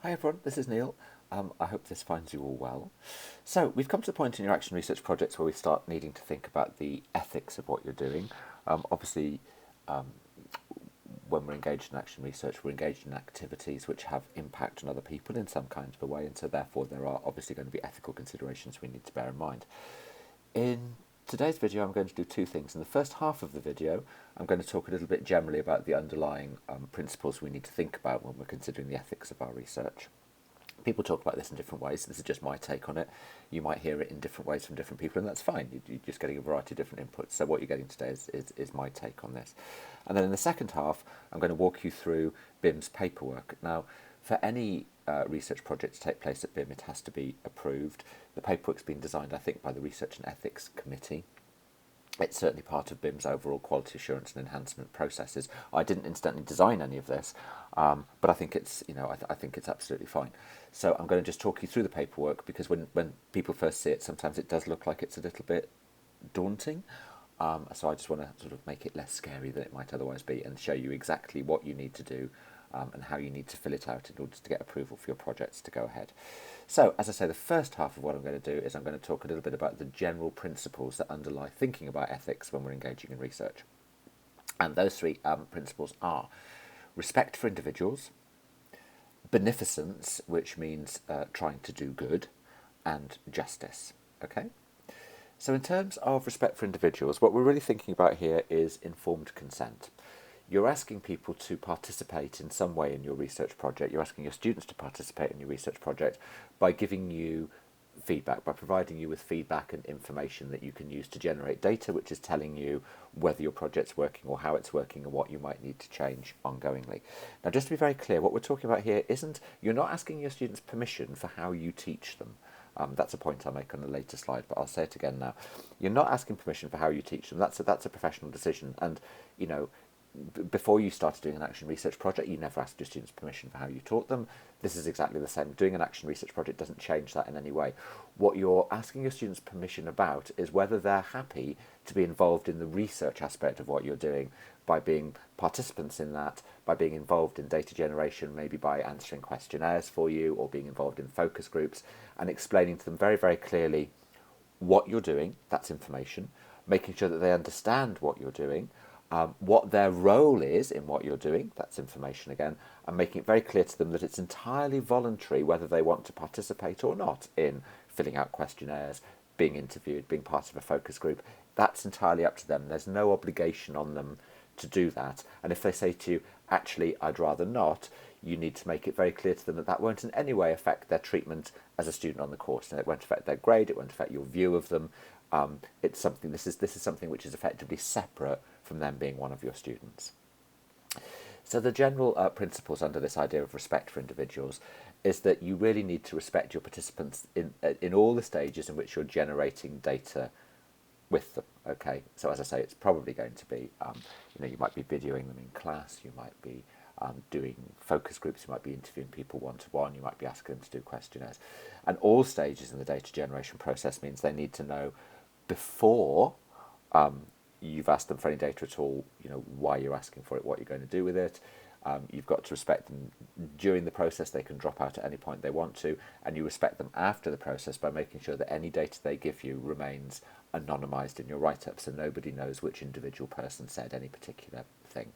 Hi everyone, this is Neil. I hope this finds you all well. So, we've come to the point in your action research projects where we start needing to think about the ethics of what you're doing. Obviously, when we're engaged in action research, we're engaged in activities which have impact on other people in some kind of a way, and so therefore there are obviously going to be ethical considerations we need to bear in mind. In today's video, I'm going to do two things. In the first half of the video, I'm going to talk a little bit generally about the underlying principles we need to think about when we're considering the ethics of our research. People talk about this in different ways. This is just my take on it. You might hear it in different ways from different people, and that's fine. You're just getting a variety of different inputs. So what you're getting today is my take on this. And then in the second half, I'm going to walk you through BIM's paperwork. Now, for any research project to take place at BIM, it has to be approved. The paperwork's been designed, I think, by the Research and Ethics Committee. It's certainly part of BIM's overall quality assurance and enhancement processes. I didn't incidentally design any of this, but I think it's I think it's absolutely fine. So I'm going to just talk you through the paperwork because when people first see it, sometimes it does look like it's a little bit daunting. So I just want to sort of make it less scary than it might otherwise be and show you exactly what you need to do and how you need to fill it out in order to get approval for your projects to go ahead. So, as I say, the first half of what I'm going to do is I'm going to talk a little bit about the general principles that underlie thinking about ethics when we're engaging in research. And those three principles are respect for individuals, beneficence, which means trying to do good, and justice. Okay? So, in terms of respect for individuals, what we're really thinking about here is informed consent. You're asking people to participate in some way in your research project. You're asking your students to participate in your research project by giving you feedback, by providing you with feedback and information that you can use to generate data which is telling you whether your project's working or how it's working and what you might need to change ongoingly. Now, just to be very clear, what we're talking about here isn't, you're not asking your students permission for how you teach them. That's a point I'll make on a later slide, but I'll say it again now. You're not asking permission for how you teach them. That's a professional decision, and before you started doing an action research project, you never asked your students permission for how you taught them. This is exactly the same. Doing an action research project doesn't change that in any way. What you're asking your students permission about is whether they're happy to be involved in the research aspect of what you're doing by being participants in that, by being involved in data generation, maybe by answering questionnaires for you or being involved in focus groups and explaining to them very, very clearly what you're doing, that's information, making sure that they understand what you're doing, what their role is in what you're doing, that's information again, and making it very clear to them that it's entirely voluntary whether they want to participate or not in filling out questionnaires, being interviewed, being part of a focus group. That's entirely up to them. There's no obligation on them to do that. And if they say to you, actually, I'd rather not, you need to make it very clear to them that that won't in any way affect their treatment as a student on the course. And it won't affect their grade, it won't affect your view of them. It's something. This is something which is effectively separate from them being one of your students. So the general principles under this idea of respect for individuals is that you really need to respect your participants in all the stages in which you're generating data with them. Okay, so as I say, it's probably going to be, you might be videoing them in class, you might be doing focus groups, you might be interviewing people one-to-one, you might be asking them to do questionnaires. And all stages in the data generation process means they need to know before you've asked them for any data at all, why you're asking for it, what you're going to do with it. You've got to respect them during the process. They can drop out at any point they want to, and you respect them after the process by making sure that any data they give you remains anonymised in your write-up, so nobody knows which individual person said any particular thing.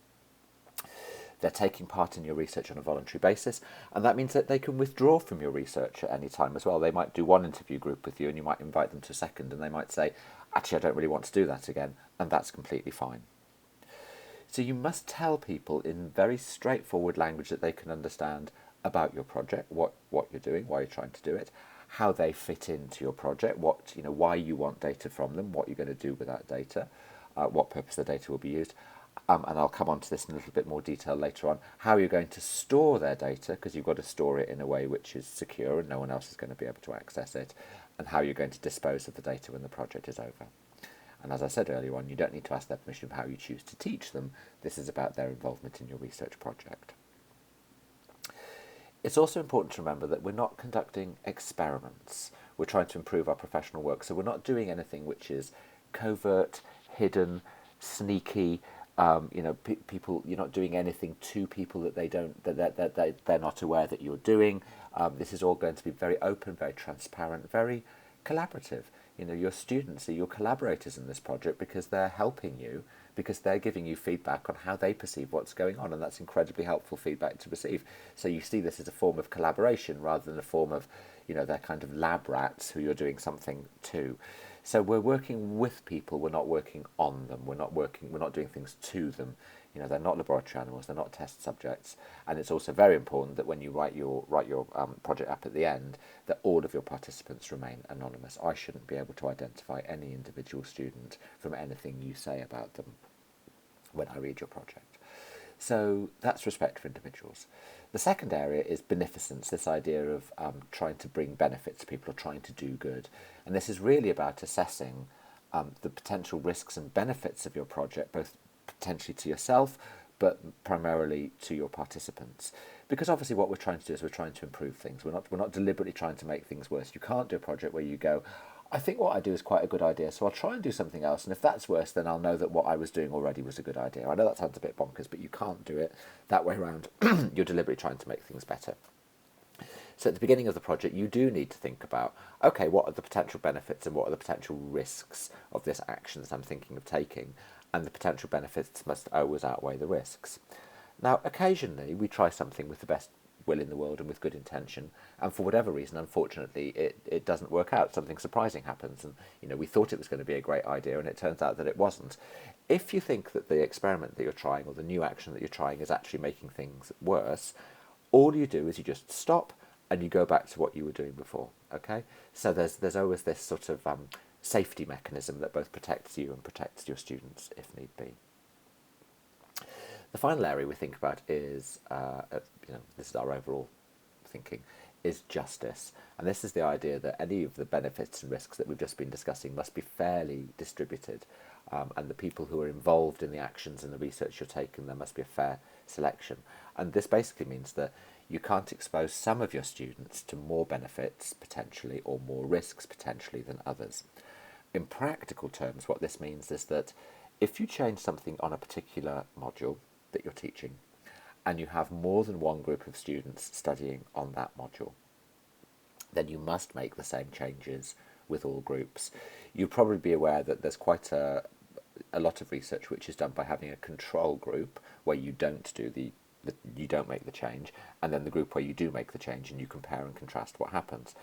They're taking part in your research on a voluntary basis, and that means that they can withdraw from your research at any time as well. They might do one interview group with you, and you might invite them to a second, and they might say, actually, I don't really want to do that again, and that's completely fine. So you must tell people in very straightforward language that they can understand about your project, what you're doing, why you're trying to do it, how they fit into your project, why you want data from them, what you're going to do with that data, what purpose the data will be used. And I'll come on to this in a little bit more detail later on, how you're going to store their data, because you've got to store it in a way which is secure and no one else is going to be able to access it, and how you're going to dispose of the data when the project is over. And as I said earlier on, you don't need to ask their permission for how you choose to teach them. This is about their involvement in your research project. It's also important to remember that we're not conducting experiments. We're trying to improve our professional work, so we're not doing anything which is covert, hidden, sneaky, People, you're not doing anything to people that they're not aware that you're doing. This is all going to be very open, very transparent, very collaborative. Your students are your collaborators in this project because they're helping you, because they're giving you feedback on how they perceive what's going on, and that's incredibly helpful feedback to receive. So you see this as a form of collaboration rather than a form of, they're kind of lab rats who you're doing something to. So we're working with people, we're not working on them, we're not doing things to them. They're not laboratory animals, they're not test subjects, and it's also very important that when you write your project up at the end, that all of your participants remain anonymous. I shouldn't be able to identify any individual student from anything you say about them when I read your project. So that's respect for individuals. The second area is beneficence, this idea of trying to bring benefit to people or trying to do good. And this is really about assessing the potential risks and benefits of your project, both potentially to yourself, but primarily to your participants. Because obviously what we're trying to do is we're trying to improve things. We're not deliberately trying to make things worse. You can't do a project where you go, I think what I do is quite a good idea, so I'll try and do something else, and if that's worse, then I'll know that what I was doing already was a good idea. I know that sounds a bit bonkers, but you can't do it that way around. You're deliberately trying to make things better. So at the beginning of the project, you do need to think about, okay, what are the potential benefits and what are the potential risks of this action that I'm thinking of taking? And the potential benefits must always outweigh the risks. Now, occasionally, we try something with the best will in the world and with good intention, and for whatever reason, unfortunately, it doesn't work out. Something surprising happens, and we thought it was going to be a great idea, and it turns out that it wasn't. If you think that the experiment that you're trying or the new action that you're trying is actually making things worse, all you do is you just stop and you go back to what you were doing before. Okay, so there's always this sort of safety mechanism that both protects you and protects your students if need be. The final area we think about is, this is our overall thinking, is justice. And this is the idea that any of the benefits and risks that we've just been discussing must be fairly distributed. And the people who are involved in the actions and the research you're taking, there must be a fair selection. And this basically means that you can't expose some of your students to more benefits potentially or more risks potentially than others. In practical terms, what this means is that if you change something on a particular module that you're teaching, and you have more than one group of students studying on that module, then you must make the same changes with all groups. You'll probably be aware that there's quite a lot of research which is done by having a control group where you don't do you don't make the change, and then the group where you do make the change, and you compare and contrast what happens.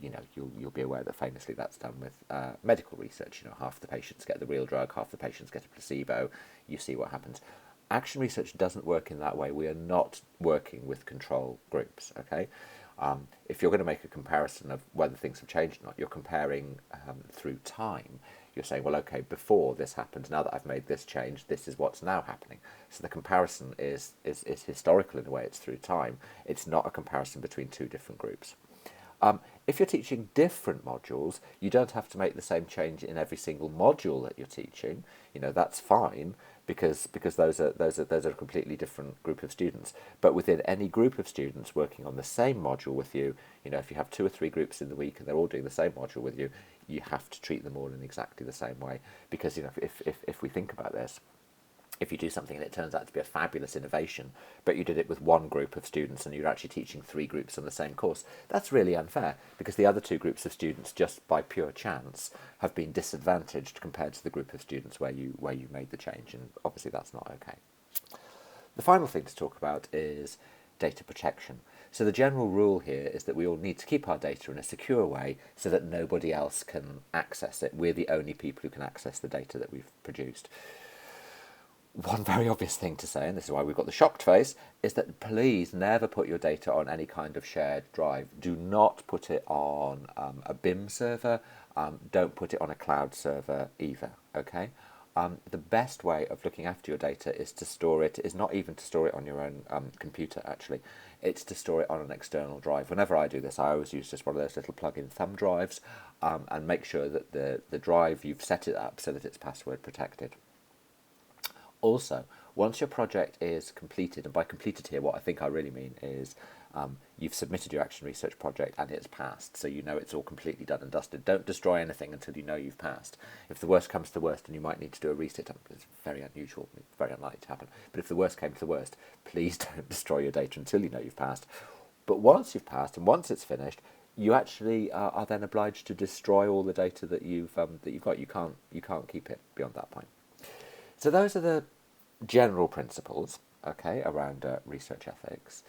You'll be aware that famously that's done with medical research. Half the patients get the real drug, half the patients get a placebo. You see what happens. Action research doesn't work in that way. We are not working with control groups, okay? If you're going to make a comparison of whether things have changed or not, you're comparing through time. You're saying, well, okay, before this happened, now that I've made this change, this is what's now happening. So the comparison is historical in a way, it's through time. It's not a comparison between two different groups. If you're teaching different modules, you don't have to make the same change in every single module that you're teaching. That's fine because those are a completely different group of students. But within any group of students working on the same module with you, if you have 2 or 3 groups in the week and they're all doing the same module with you, you have to treat them all in exactly the same way. Because if we think about this, if you do something and it turns out to be a fabulous innovation, but you did it with one group of students and you're actually teaching 3 groups on the same course, that's really unfair because the other 2 groups of students, just by pure chance, have been disadvantaged compared to the group of students where you made the change, and obviously that's not okay. The final thing to talk about is data protection. So the general rule here is that we all need to keep our data in a secure way so that nobody else can access it. We're the only people who can access the data that we've produced. One very obvious thing to say, and this is why we've got the shocked face, is that please never put your data on any kind of shared drive. Do not put it on a BIM server. Don't put it on a cloud server either, okay? The best way of looking after your data is not even to store it on your own computer, actually. It's to store it on an external drive. Whenever I do this, I always use just one of those little plug-in thumb drives and make sure that the drive, you've set it up so that it's password protected. Also, once your project is completed, and by completed here, what I think I really mean is you've submitted your action research project and it's passed, so you know it's all completely done and dusted. Don't destroy anything until you know you've passed. If the worst comes to the worst and you might need to do a resit, it's very unusual, it's very unlikely to happen, but if the worst came to the worst, please don't destroy your data until you know you've passed. But once you've passed and once it's finished, you actually are then obliged to destroy all the data that you've got. You can't keep it beyond that point. So those are the general principles, okay, around research ethics.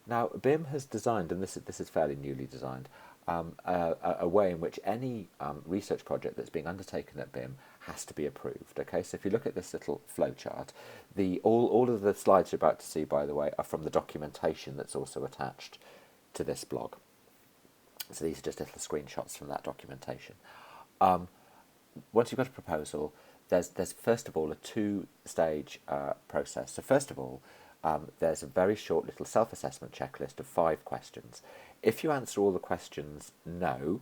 Now, BIM has designed, and this is fairly newly designed, a way in which any research project that's being undertaken at BIM has to be approved. Okay, so if you look at this little flowchart, all of the slides you're about to see, by the way, are from the documentation that's also attached to this blog. So these are just little screenshots from that documentation. Once you've got a proposal, there's first of all a two-stage process. So first of all, there's a very short little self-assessment checklist of 5 questions. If you answer all the questions no,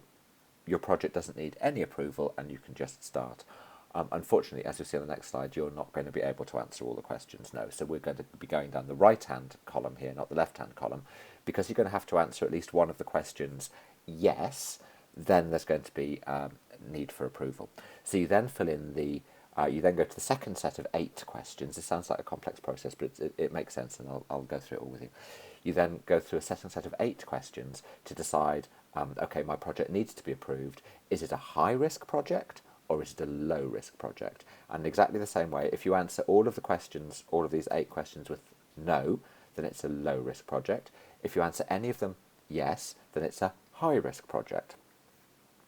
your project doesn't need any approval and you can just start. Unfortunately, as you'll see on the next slide, you're not going to be able to answer all the questions no. So we're going to be going down the right-hand column here, not the left-hand column, because you're going to have to answer at least one of the questions yes, then there's going to be need for approval. So you then fill in you then go to the second set of 8 questions. This sounds like a complex process, but it makes sense, and I'll go through it all with you. You then go through a second set of 8 questions to decide, okay, my project needs to be approved. Is it a high-risk project or is it a low-risk project? And exactly the same way, if you answer all of the questions, all of these 8 questions with no, then it's a low-risk project. If you answer any of them yes, then it's a high-risk project.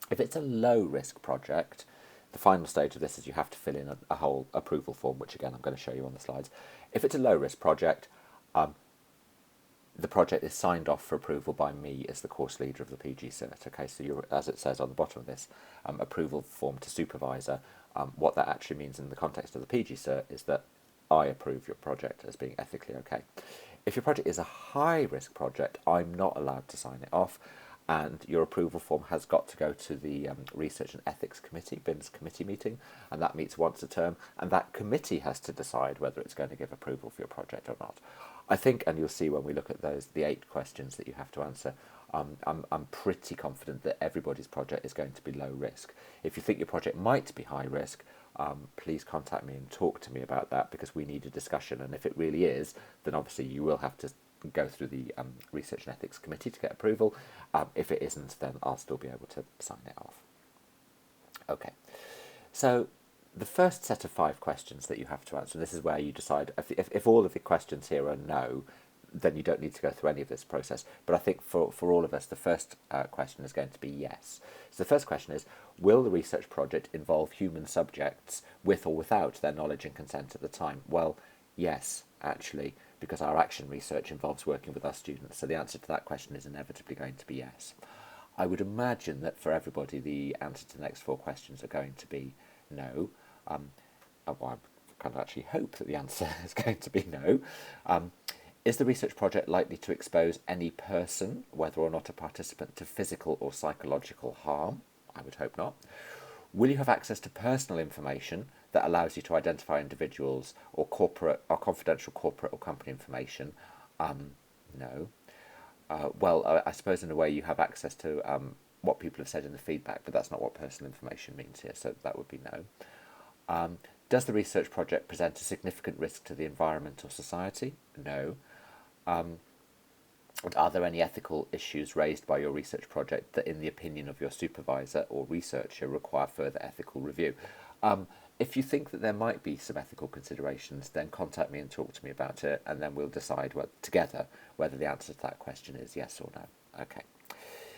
If it's a low-risk project, the final stage of this is you have to fill in a whole approval form, which again I'm going to show you on the slides. If it's a low-risk project, the project is signed off for approval by me as the course leader of the PG Cert. Okay, so you're, as it says on the bottom of this approval form to supervisor, what that actually means in the context of the PG Cert is that I approve your project as being ethically okay. If your project is a high-risk project, I'm not allowed to sign it off, and your approval form has got to go to the Research and Ethics Committee, BIM's committee meeting, and that meets once a term, and that committee has to decide whether it's going to give approval for your project or not. I think, and you'll see when we look at the 8 questions that you have to answer, I'm pretty confident that everybody's project is going to be low risk. If you think your project might be high risk, please contact me and talk to me about that, because we need a discussion, and if it really is, then obviously you will have to go through the Research and Ethics Committee to get approval. If it isn't, then I'll still be able to sign it off. Okay, so the first set of 5 questions that you have to answer, and this is where you decide, if all of the questions here are no, then you don't need to go through any of this process. But I think for all of us, the first question is going to be yes. So the first question is, will the research project involve human subjects with or without their knowledge and consent at the time? Well, yes, actually, because our action research involves working with our students. So the answer to that question is inevitably going to be yes. I would imagine that for everybody, the answer to the next 4 questions are going to be no. I kind of actually hope that the answer is going to be no. Is the research project likely to expose any person, whether or not a participant, to physical or psychological harm? I would hope not. Will you have access to personal information that allows you to identify individuals or corporate or confidential corporate or company information? No. Well, I suppose in a way you have access to what people have said in the feedback, but that's not what personal information means here, so that would be no. Does the research project present a significant risk to the environment or society? No. Are there any ethical issues raised by your research project that, in the opinion of your supervisor or researcher, require further ethical review? If you think that there might be some ethical considerations, then contact me and talk to me about it, and then we'll decide together whether the answer to that question is yes or no. Okay.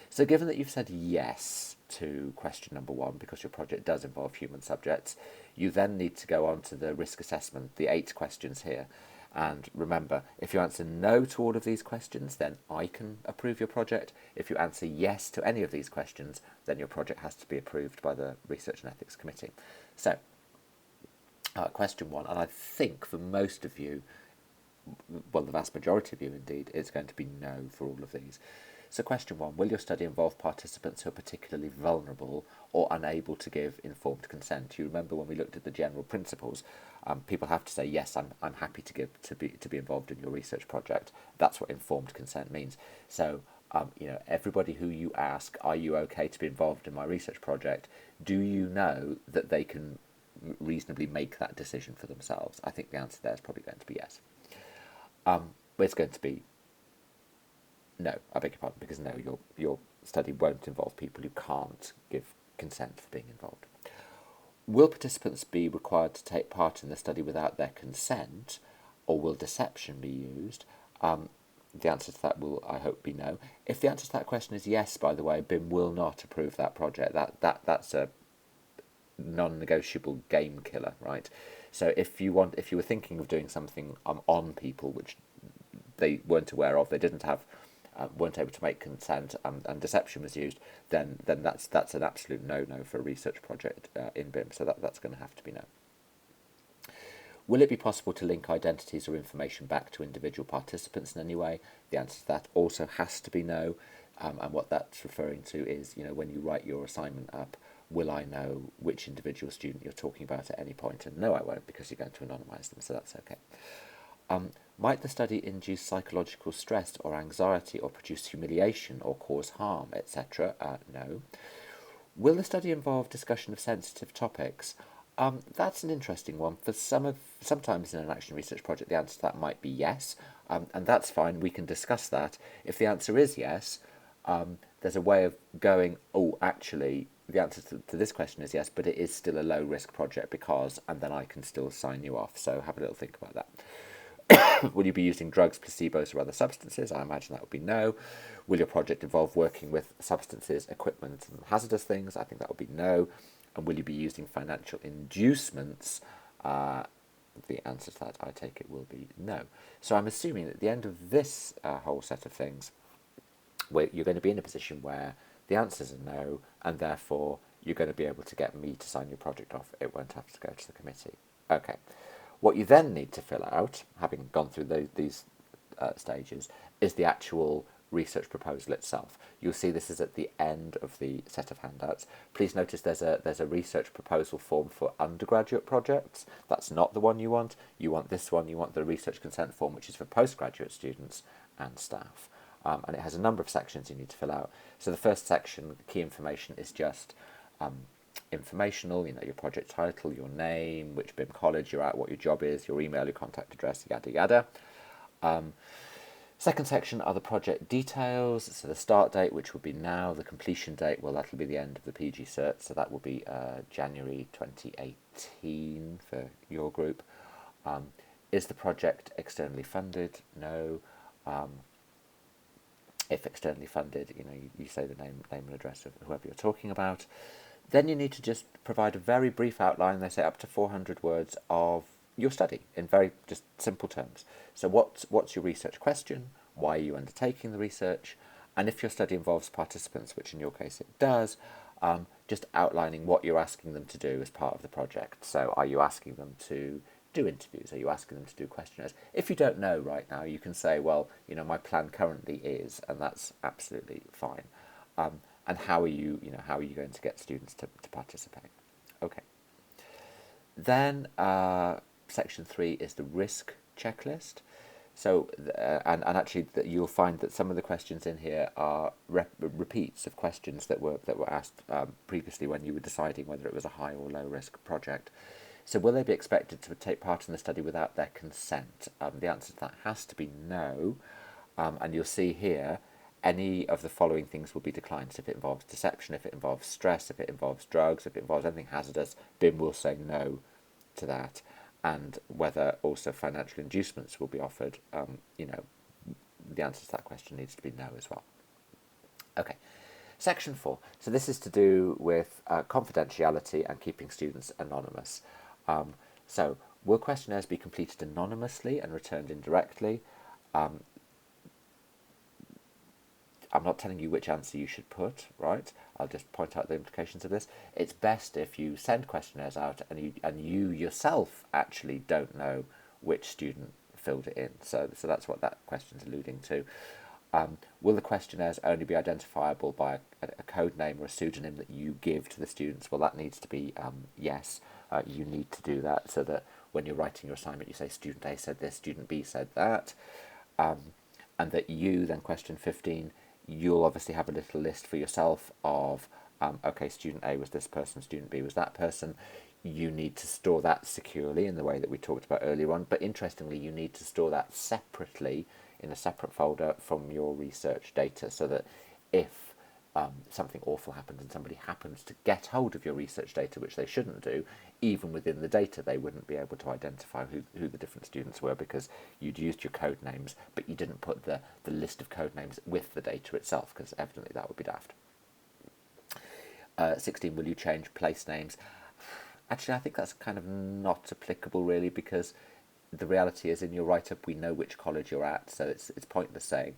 So given that you've said yes to question number 1, because your project does involve human subjects, you then need to go on to the risk assessment, the 8 questions here. And remember, if you answer no to all of these questions, then I can approve your project. If you answer yes to any of these questions, then your project has to be approved by the Research and Ethics Committee. So, question 1, and I think for most of you, well, the vast majority of you indeed, it's going to be no for all of these. So question 1, will your study involve participants who are particularly vulnerable or unable to give informed consent? You remember when we looked at the general principles, People have to say, yes, I'm happy to be involved in your research project. That's what informed consent means. So, everybody who you ask, are you okay to be involved in my research project? Do you know that they can reasonably make that decision for themselves? I think the answer there is probably going to be yes. But it's going to be no, I beg your pardon, because no, your study won't involve people who can't give consent for being involved. Will participants be required to take part in the study without their consent, or will deception be used? The answer to that will, I hope, be no. If the answer to that question is yes, by the way, BIM will not approve that project. That's a non-negotiable game killer, right? So if you were thinking of doing something on people which they weren't aware of, they didn't have, weren't able to make consent, and deception was used, then that's an absolute no-no for a research project in BIM. So that's going to have to be no. Will it be possible to link identities or information back to individual participants in any way? The answer to that also has to be no. And what that's referring to is, when you write your assignment up, will I know which individual student you're talking about at any point? And no, I won't, because you're going to anonymise them, so that's okay. Might the study induce psychological stress or anxiety or produce humiliation or cause harm, etc.? No. Will the study involve discussion of sensitive topics? That's an interesting one. Sometimes in an action research project, the answer to that might be yes, and that's fine. We can discuss that. If the answer is yes, there's a way of going, oh, actually, the answer to this question is yes, but it is still a low-risk project because, and then I can still sign you off. So have a little think about that. Will you be using drugs, placebos, or other substances? I imagine that would be no. Will your project involve working with substances, equipment, and hazardous things? I think that would be no. And will you be using financial inducements? The answer to that, I take it, will be no. So I'm assuming that at the end of this whole set of things, you're going to be in a position where the answers are no, and therefore you're going to be able to get me to sign your project off. It won't have to go to the committee. Okay. What you then need to fill out, having gone through these stages, is the actual research proposal itself. You'll see this is at the end of the set of handouts. Please notice there's a research proposal form for undergraduate projects. That's not the one you want. You want this one. You want the research consent form, which is for postgraduate students and staff. And it has a number of sections you need to fill out. So the first section, key information, is just informational, your project title, your name, which BIM college you're at, what your job is, your email, your contact address, yada yada. Second section are the project details, so the start date, which will be now, the completion date, well, that'll be the end of the PG cert, so that will be January 2018 for your group. Is the project externally funded? No. If externally funded, you say the name and address of whoever you're talking about. Then you need to just provide a very brief outline, they say up to 400 words, of your study in very just simple terms. So what's your research question? Why are you undertaking the research? And if your study involves participants, which in your case it does, just outlining what you're asking them to do as part of the project. So are you asking them to do interviews? Are you asking them to do questionnaires? If you don't know right now, you can say, well, my plan currently is, and that's absolutely fine. And how are you going to get students to participate? Okay. Then section 3 is the risk checklist. So, and actually, you'll find that some of the questions in here are repeats of questions that were asked previously when you were deciding whether it was a high or low risk project. So, will they be expected to take part in the study without their consent? The answer to that has to be no. And you'll see here, any of the following things will be declined. So if it involves deception, if it involves stress, if it involves drugs, if it involves anything hazardous, BIM will say no to that. And whether also financial inducements will be offered, the answer to that question needs to be no as well. Okay, section 4. So this is to do with confidentiality and keeping students anonymous. So will questionnaires be completed anonymously and returned indirectly? I'm not telling you which answer you should put, right? I'll just point out the implications of this. It's best if you send questionnaires out and you yourself actually don't know which student filled it in. So that's what that question's alluding to. Will the questionnaires only be identifiable by a code name or a pseudonym that you give to the students? Well, that needs to be yes. You need to do that so that when you're writing your assignment, you say student A said this, student B said that, and that you, then question 15, you'll obviously have a little list for yourself of, okay, student A was this person, student B was that person. You need to store that securely in the way that we talked about earlier on, but interestingly, you need to store that separately in a separate folder from your research data, so that if something awful happens and somebody happens to get hold of your research data, which they shouldn't do, even within the data they wouldn't be able to identify who the different students were, because you'd used your code names but you didn't put the list of code names with the data itself, because evidently that would be daft. 16, will you change place names? Actually, I think that's kind of not applicable really, because the reality is in your write-up we know which college you're at, so it's pointless saying,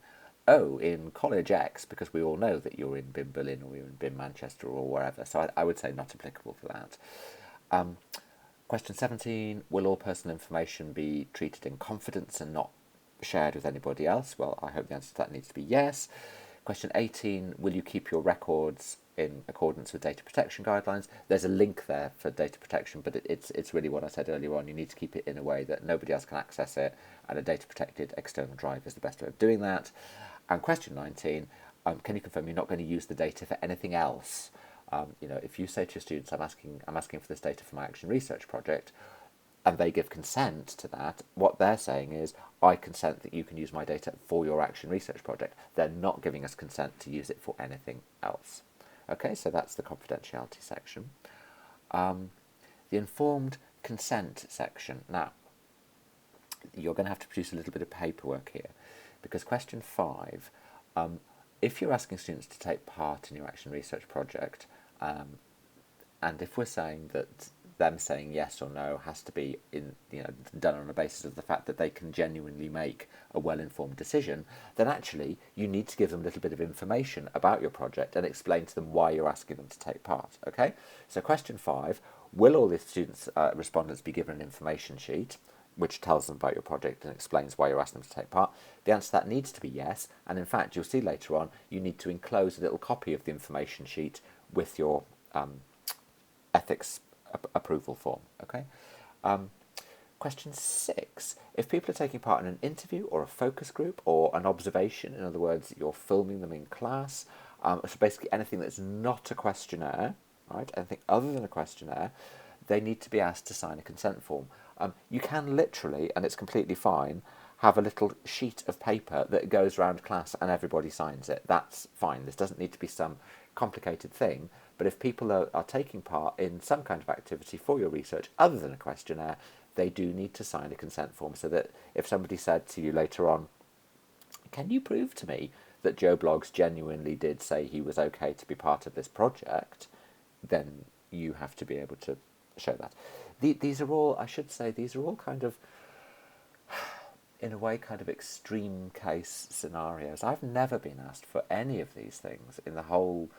oh, in College X, because we all know that you're in BIM Berlin or you're in BIM Manchester or wherever. So I would say not applicable for that. Question 17, will all personal information be treated in confidence and not shared with anybody else? Well, I hope the answer to that needs to be yes. Question 18, will you keep your records in accordance with data protection guidelines? There's a link there for data protection, but it's really what I said earlier on. You need to keep it in a way that nobody else can access it, and a data protected external drive is the best way of doing that. And question 19, can you confirm you're not going to use the data for anything else? If you say to your students, I'm asking for this data for my action research project, and they give consent to that, what they're saying is, I consent that you can use my data for your action research project. They're not giving us consent to use it for anything else. Okay, so that's the confidentiality section. The informed consent section. Now, you're going to have to produce a little bit of paperwork here, because question 5, if you're asking students to take part in your action research project, and if we're saying that them saying yes or no has to be done on the basis of the fact that they can genuinely make a well-informed decision, then actually you need to give them a little bit of information about your project and explain to them why you're asking them to take part. Okay, so question 5, will all the students, respondents, be given an information sheet which tells them about your project and explains why you're asking them to take part? The answer to that needs to be yes, and in fact you'll see later on you need to enclose a little copy of the information sheet with your ethics approval form. Okay. Question 6, if people are taking part in an interview or a focus group or an observation, in other words you're filming them in class, so basically anything that's not a questionnaire, right, anything other than a questionnaire, they need to be asked to sign a consent form. You can literally, and it's completely fine, have a little sheet of paper that goes around class and everybody signs it. That's fine. This doesn't need to be some complicated thing, but if people are taking part in some kind of activity for your research other than a questionnaire, they do need to sign a consent form, so that if somebody said to you later on, can you prove to me that Joe Bloggs genuinely did say he was okay to be part of this project, then you have to be able to show that. These are all, I should say, these are all kind of, in a way, kind of extreme case scenarios. I've never been asked for any of these things in the whole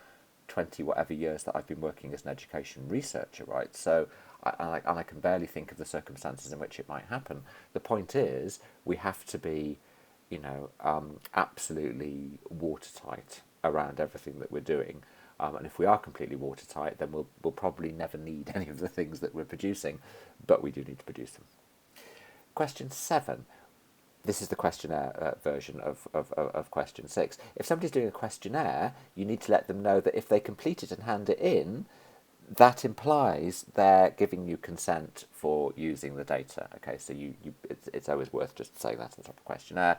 20 whatever years that I've been working as an education researcher, right? So I can barely think of the circumstances in which it might happen. The point is, we have to be, absolutely watertight around everything that we're doing. And if we are completely watertight, then we'll probably never need any of the things that we're producing, but we do need to produce them. Question 7. This is the questionnaire version of question 6. If somebody's doing a questionnaire, you need to let them know that if they complete it and hand it in, that implies they're giving you consent for using the data. Okay, so it's always worth just saying that at the top of the questionnaire.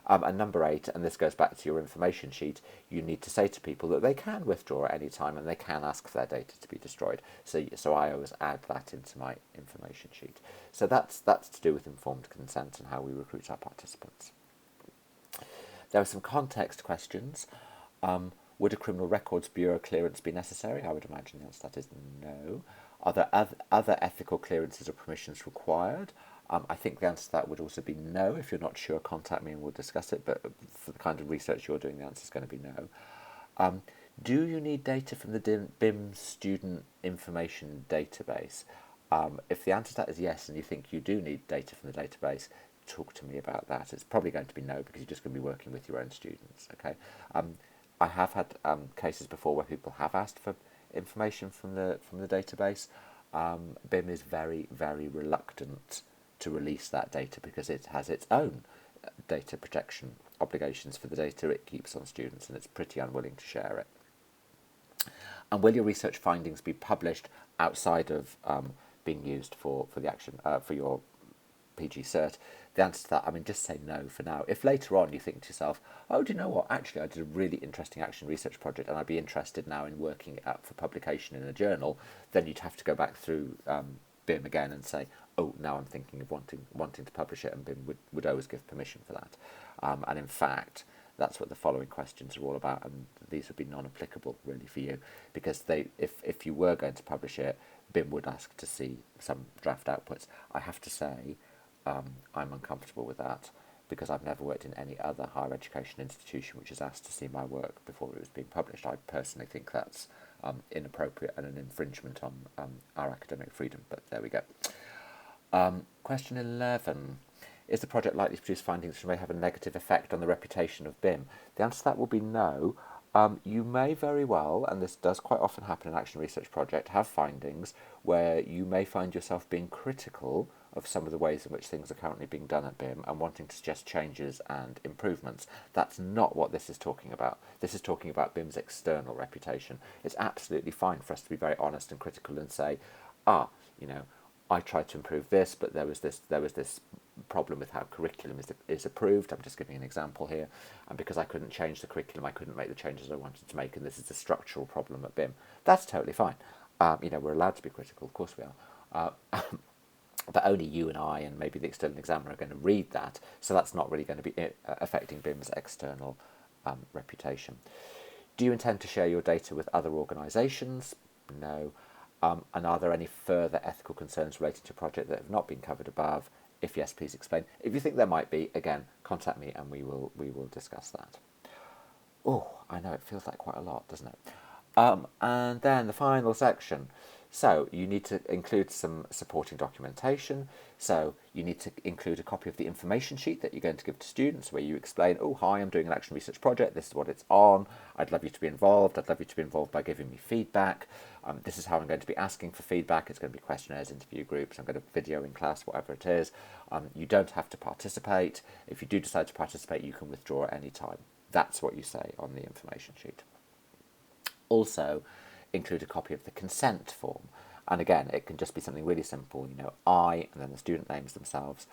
And number 8, and this goes back to your information sheet, you need to say to people that they can withdraw at any time and they can ask for their data to be destroyed. So I always add that into my information sheet. So that's to do with informed consent and how we recruit our participants. There are some context questions. Would a criminal records bureau clearance be necessary? I would imagine the answer to that is no. Are there other ethical clearances or permissions required? I think the answer to that would also be no. If you're not sure, contact me and we'll discuss it, but for the kind of research you're doing, the answer is going to be no. Do you need data from the BIM student information database? If the answer to that is yes, and you think you do need data from the database, talk to me about that. It's probably going to be no, because you're just going to be working with your own students. Okay. I have had cases before where people have asked for information from the database. BIM is very, very reluctant to release that data because it has its own data protection obligations for the data it keeps on students, and it's pretty unwilling to share it. And will your research findings be published outside of being used for the action for your PG cert? The answer to that, I mean, just say no for now. If later on you think to yourself, oh, do you know what, actually I did a really interesting action research project and I'd be interested now in working it out for publication in a journal, then you'd have to go back through BIM again and say, oh, now I'm thinking of wanting to publish it, and BIM would always give permission for that. And in fact, that's what the following questions are all about, and these would be non-applicable really for you, because if you were going to publish it, BIM would ask to see some draft outputs. I have to say, I'm uncomfortable with that because I've never worked in any other higher education institution which has asked to see my work before it was being published. I personally think that's inappropriate and an infringement on our academic freedom, but there we go. Question 11. Is the project likely to produce findings which may have a negative effect on the reputation of BIM? The answer to that will be no. You may very well, and this does quite often happen in an action research project, have findings where you may find yourself being critical of some of the ways in which things are currently being done at BIM and wanting to suggest changes and improvements. That's not what this is talking about. This is talking about BIM's external reputation. It's absolutely fine for us to be very honest and critical and say, I tried to improve this, but there was this problem with how curriculum is approved. I'm just giving an example here, and because I couldn't change the curriculum, I couldn't make the changes I wanted to make, and this is a structural problem at BIM. That's totally fine. We're allowed to be critical, of course we are. But only you and I and maybe the external examiner are going to read that, so that's not really going to be affecting BIM's external reputation. Do you intend to share your data with other organisations? No. And are there any further ethical concerns relating to a project that have not been covered above? If yes, please explain. If you think there might be, again, contact me and we will discuss that. Oh, I know, it feels like quite a lot, doesn't it? And then the final section. So you need to include some supporting documentation. So you need to include a copy of the information sheet that you're going to give to students where you explain, oh, hi, I'm doing an action research project. This is what it's on. I'd love you to be involved. I'd love you to be involved by giving me feedback. This is how I'm going to be asking for feedback. It's going to be questionnaires, interview groups. I'm going to video in class, whatever it is. You don't have to participate. If you do decide to participate, you can withdraw at any time. That's what you say on the information sheet. Also, include a copy of the consent form. And again, it can just be something really simple, I, and then the student names themselves,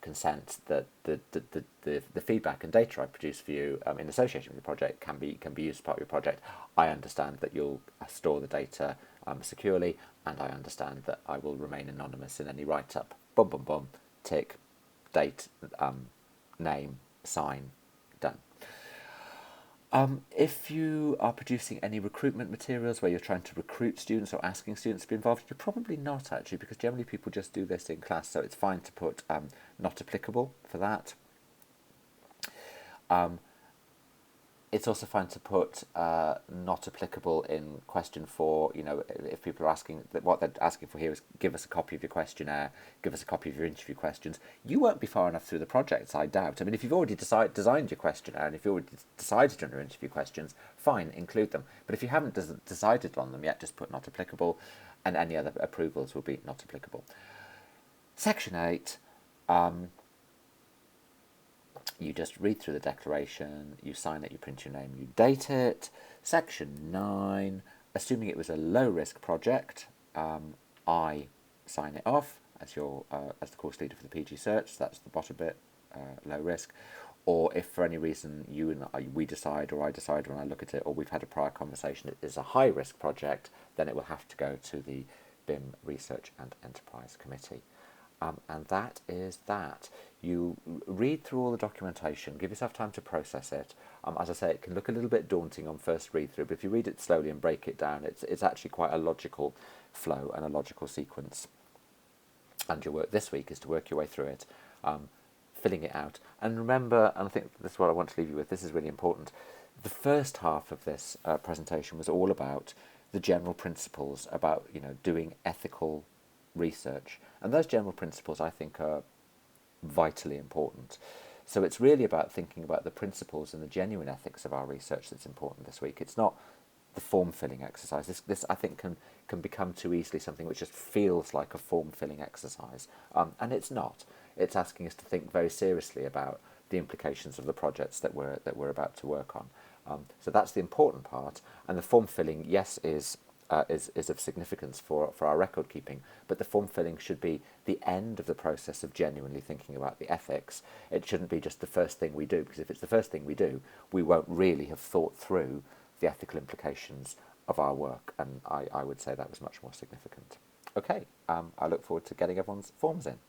consent that the feedback and data I produce for you in association with the project can be used as part of your project. I understand that you'll store the data securely, and I understand that I will remain anonymous in any write-up. Boom, boom, boom, tick, date, name, sign, done. If you are producing any recruitment materials where you're trying to recruit students or asking students to be involved, you're probably not actually, because generally people just do this in class, so it's fine to put not applicable for that. It's also fine to put not applicable in question 4. If people are asking, what they're asking for here is give us a copy of your questionnaire, give us a copy of your interview questions. You won't be far enough through the projects, I doubt. I mean, if you've already designed your questionnaire and if you've already decided on your interview questions, fine, include them. But if you haven't decided on them yet, just put not applicable, and any other approvals will be not applicable. Section 8. You just read through the declaration, you sign it, you print your name, you date it. Section 9, assuming it was a low-risk project, I sign it off as the course leader for the PG search. That's the bottom bit, low risk. Or if for any reason we decide, or I decide when I look at it, or we've had a prior conversation, it is a high-risk project, then it will have to go to the BIM Research and Enterprise Committee. And that is that. You read through all the documentation, give yourself time to process it. As I say, it can look a little bit daunting on first read through, but if you read it slowly and break it down, it's actually quite a logical flow and a logical sequence. And your work this week is to work your way through it, filling it out. And remember, and I think this is what I want to leave you with, this is really important, the first half of this presentation was all about the general principles about doing ethical research, and those general principles I think are vitally important. So it's really about thinking about the principles and the genuine ethics of our research that's important this week. It's not the form-filling exercise. This I think can become too easily something which just feels like a form-filling exercise, and it's not. It's asking us to think very seriously about the implications of the projects that we're about to work on. So that's the important part, and the form-filling, yes, is of significance for our record keeping, but the form filling should be the end of the process of genuinely thinking about the ethics. It shouldn't be just the first thing we do, because if it's the first thing we do, we won't really have thought through the ethical implications of our work, and I would say that was much more significant. Okay, I look forward to getting everyone's forms in.